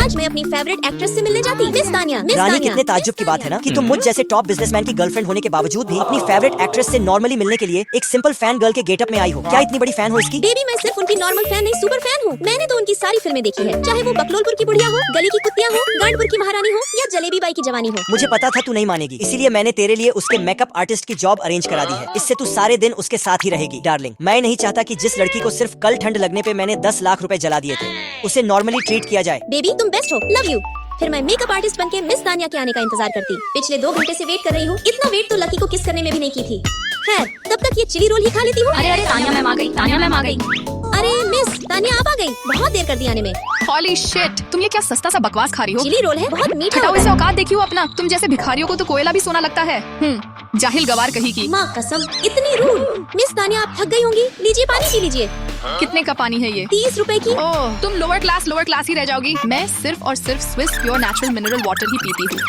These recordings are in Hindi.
आज मैं अपनी फेवरेट एक्ट्रेस से मिलने जाती। मिस तानिया। रानी, कितने ताज्जुब की बात है ना कि तुम मुझ जैसे टॉप बिजनेसमैन की गर्लफ्रेंड होने के बावजूद भी अपनी फेवरेट एक्ट्रेस से नॉर्मली मिलने के लिए एक सिंपल फैन गर्ल के गेटअप में आई हो। क्या इतनी बड़ी फैन हो इसकी? बेबी, मैं सिर्फ उनकी नॉर्मल फैन नहीं, सुपर फैन हूँ। मैंने तो उनकी सारी फिल्में देखी है, चाहे वो बकलोलपुर की बुढ़िया हो, गली की कुत्तियाँ हो, गांडपुर की महारानी हो या जलेबी बाई की जवानी हो। मुझे पता था तू नहीं मानेगी, इसीलिए मैंने तेरे लिए उसके मेकअप आर्टिस्ट की जॉब अरेंज करा दी है। इससे तू सारे दिन उसके साथ ही रहेगी। डार्लिंग, मैं नहीं चाहता कि जिस लड़की को सिर्फ कल ठंड लगने पे मैंने 10 लाख रुपए जला दिए थे, उसे नॉर्मली ट्रीट किया जाए। बेबी, तुम बेस्ट हो, लव यू। फिर मैं मेकअप आर्टिस्ट बनके मिस तानिया के आने का इंतजार करती। पिछले 2 घंटे से वेट कर रही हूँ। इतना वेट तो लकी को किस करने में भी नहीं की थी। खैर, तब तक ये चिली रोल ही खा लेती हूँ। अरे तानिया मैम आ गई, तानिया मैम आ गई। अरे मिस तानिया, आप आ गई। बहुत देर कर दी आने में। हॉली शिट, तुम ये क्या सस्ता सा बकवास खा रही हो? चिली रोल है, बहुत मीठा हटाओ होता इसे, है। औकात देखियो अपना। तुम जैसे भिखारियों को तो कोयला भी सोना लगता है। जाहिल गवार कही की। माँ कसम, इतनी रूड। मिस तानिया, आप थक गई होंगी, लीजिए पानी पी लीजिए। कितने का पानी है ये? 30 रुपए की। ओह, तुम लोअर क्लास ही रह जाओगी। मैं सिर्फ और सिर्फ Swiss pure natural mineral water ही पीती हूँ।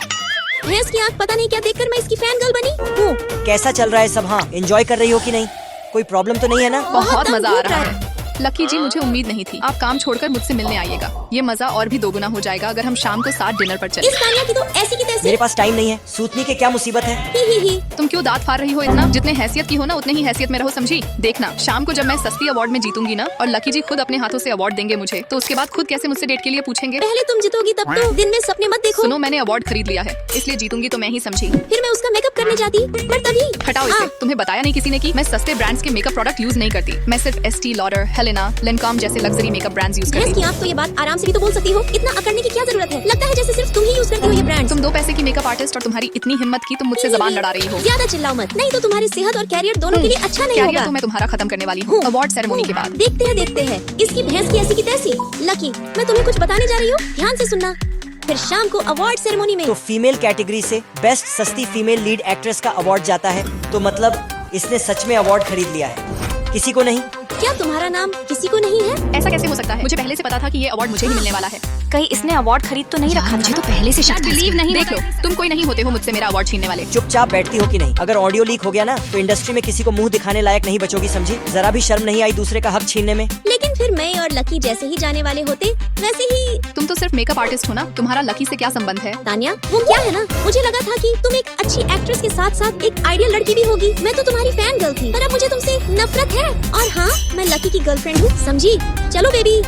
भैंस की आँख पता नहीं क्या देखकर मैं इसकी फैन गर्ल बनी हूँ। कैसा चल रहा है सब? हाँ, एंजॉय कर रही हो कि नहीं? कोई प्रॉब्लम तो नहीं है ना? बहुत दम मजा आ घूट रहा रहा है। लकी जी, मुझे उम्मीद नहीं थी। आप काम छोड़कर मुझसे मिलने आइएगा। ये मजा और भी दोगुना हो जाएगा अगर हम शाम को साथ डिनर पर चले। इस तानिया की तो ऐसी की तैसी। मेरे पास टाइम नहीं है। सूतनी के क्या मुसीबत है? ही। तुम क्यों दांत फाड़ रही हो इतना? जितने हैसियत की हो ना, उतने ही हैसियत में रहो, समझी? देखना, शाम को जब मैं सस्ती अवार्ड में जीतूंगी ना और लकी जी खुद अपने हाथों से अवार्ड देंगे मुझे, तो उसके बाद खुद कैसे मुझसे डेट के लिए पूछेंगे? पहले तुम जीतोगी तब तो। दिन में सपने मत देखो। सुनो, मैंने अवार्ड खरीद लिया है, इसलिए जीतूंगी तो मैं ही, समझी? फिर मैं उसका मेकअप करने जाती, पर तभी हटाओ इसे। तुम्हें बताया नहीं किसी ने कि मैं सस्ते ब्रांड्स के मेकअप प्रोडक्ट यूज नहीं करती। मैं सिर्फ एस्टी लॉडर, हेलेना, लेनकॉम जैसे लग्जरी मेकअप ब्रांड्स यूज करती भैंस की आँख तो ये बात आराम से भी तो बोल सकती हो। इतना अकड़ने की क्या जरूरत है? लगता है जैसे सिर्फ तुम ही यूज करती हो ये ब्रांड। तुम 2 पैसे की मेकअप आर्टिस्ट और तुम्हारी इतनी हिम्मत की तुम मुझसे जबान लड़ा रही हो। ज्यादा चिल्लाओ मत, नहीं तो तुम्हारी सेहत और कैरियर दोनों के लिए अच्छा नहीं कैरियर होगा। तो मैं तुम्हारा खत्म करने वाली हूँ अवार्ड सेरेमनी के बाद। देखते हैं इसकी भैंस की ऐसी की तैसी। लकी, मैं तुम्हें कुछ बताने जा रही हूँ, ध्यान से सुनना। फिर शाम को अवार्ड सेरेमनी में तो फीमेल कैटेगरी से बेस्ट सस्ती फीमेल लीड एक्ट्रेस का अवार्ड जाता है। तो मतलब इसने सच में अवार्ड खरीद लिया है, किसी को नहीं। क्या तुम्हारा नाम किसी को नहीं है? ऐसा कैसे हो सकता है? मुझे पहले से पता था कि ये अवार्ड मुझे ही मिलने वाला है। कहीं इसने अवार्ड खरीद तो नहीं रखा? मुझे तो पहले से शक था। बिलीव नहीं। देख लो, तुम कोई नहीं होते हो मुझसे मेरा अवार्ड छीनने वाले। चुपचाप बैठती हो कि नहीं? अगर ऑडियो लीक हो गया ना तो इंडस्ट्री में किसी को मुंह दिखाने लायक नहीं बचोगी, समझी? जरा भी शर्म नहीं आई दूसरे का हक छीनने में? लेकिन फिर मैं और लकी जैसे ही जाने वाले होते वैसे ही। तुम तो सिर्फ मेकअप आर्टिस्ट हो ना, तुम्हारा लकी से क्या संबंध है? तानिया, वो क्या है ना, मुझे लगा था कि तुम एक अच्छी एक्ट्रेस के साथ साथ एक आइडियल लड़की भी होगी। मैं तो तुम्हारी फैन गर्ल थी, पर अब मुझे तुमसे नफरत है। और हाँ, मैं लकी की गर्लफ्रेंड हूँ, समझी? चलो बेबी।